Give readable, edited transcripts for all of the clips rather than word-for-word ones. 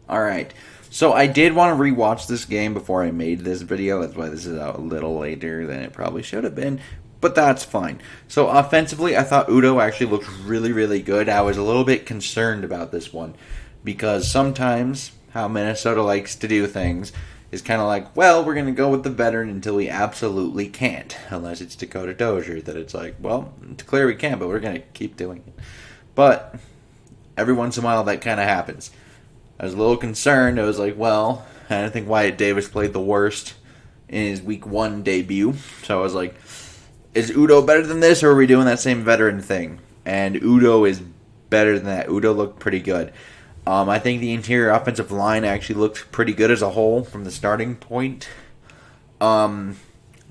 Alright, so I did want to rewatch this game before I made this video. That's why this is out a little later than it probably should have been. But that's fine. So offensively, I thought Udo actually looked really, really good. I was a little bit concerned about this one. Because sometimes how Minnesota likes to do things is kind of like, well, we're going to go with the veteran until we absolutely can't. Unless it's Dakota Dozier, that it's like, well, it's clear we can't, but we're going to keep doing it. But every once in a while that kind of happens. I was a little concerned. I was like, well, I didn't think Wyatt Davis played the worst in his week 1 debut. So I was like, is Udo better than this, or are we doing that same veteran thing? And Udo is better than that. Udo looked pretty good. I think the interior offensive line actually looked pretty good as a whole from the starting point. The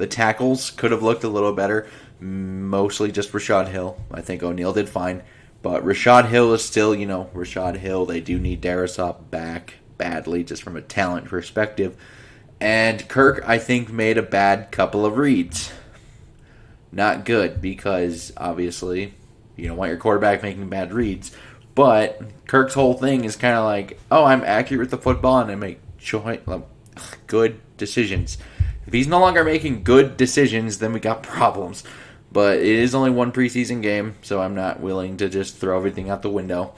tackles could have looked a little better. Mostly just Rashad Hill. I think O'Neal did fine. But Rashad Hill is still, Rashad Hill. They do need Darrisaw back badly, just from a talent perspective. And Kirk, I think, made a bad couple of reads. Not good, because, obviously, you don't want your quarterback making bad reads. But Kirk's whole thing is kind of like, oh, I'm accurate with the football, and I make good decisions. If he's no longer making good decisions, then we got problems. But it is only one preseason game, so I'm not willing to just throw everything out the window.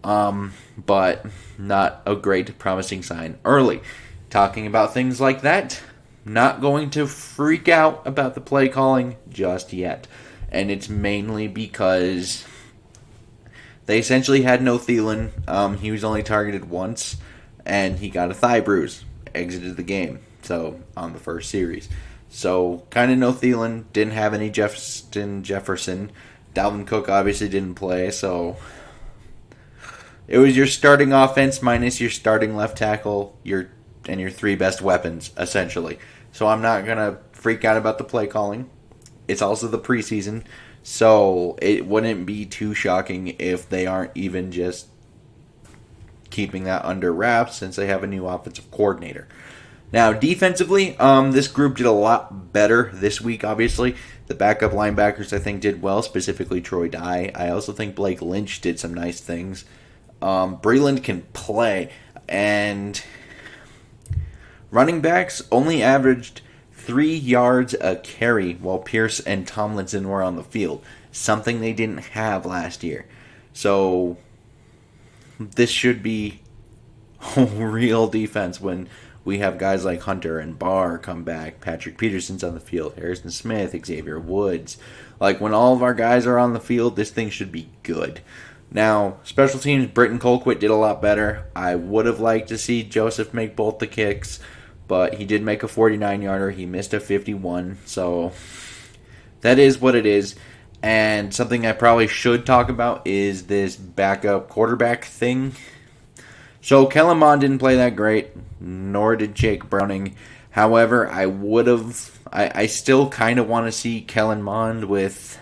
But not a great promising sign early. Talking about things like that, not going to freak out about the play calling just yet. And it's mainly because they essentially had no Thielen. He was only targeted once, and he got a thigh bruise. Exited the game, so on the first series. So, kind of no Thielen, didn't have any Justin Jefferson. Dalvin Cook obviously didn't play, so it was your starting offense minus your starting left tackle, your 3 best weapons, essentially. So I'm not going to freak out about the play calling. It's also the preseason, so it wouldn't be too shocking if they aren't even just keeping that under wraps since they have a new offensive coordinator. Now, defensively, this group did a lot better this week, obviously. The backup linebackers, I think, did well, specifically Troy Dye. I also think Blake Lynch did some nice things. Breland can play, and running backs only averaged 3 yards a carry while Pierce and Tomlinson were on the field, something they didn't have last year. So, this should be a real defense when we have guys like Hunter and Barr come back. Patrick Peterson's on the field. Harrison Smith, Xavier Woods. Like, when all of our guys are on the field, this thing should be good. Now, special teams, Britton Colquitt did a lot better. I would have liked to see Joseph make both the kicks, but he did make a 49-yarder. He missed a 51, so that is what it is. And something I probably should talk about is this backup quarterback thing. So, Kellen Mond didn't play that great, nor did Jake Browning. However, I still kind of want to see Kellen Mond with,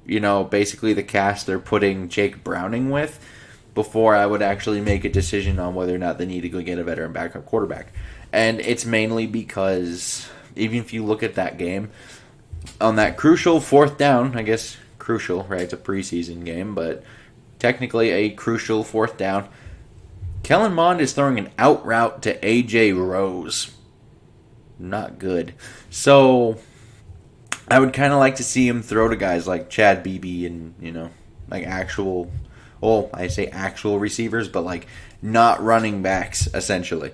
basically the cast they're putting Jake Browning with before I would actually make a decision on whether or not they need to go get a veteran backup quarterback. And it's mainly because, even if you look at that game, on that crucial 4th down, I guess crucial, right? It's a preseason game, but technically a crucial 4th down, Kellen Mond is throwing an out route to A.J. Rose. Not good. So, I would kind of like to see him throw to guys like Chad Beebe and, like actual receivers, but like not running backs, essentially.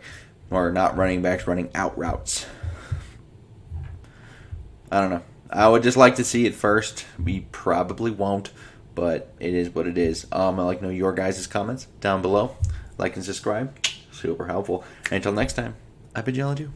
Or not running backs running out routes. I don't know. I would just like to see it first. We probably won't, but it is what it is. I'd like to know your guys' comments down below. Like and subscribe. Super helpful. And until next time, I've been yelling at you.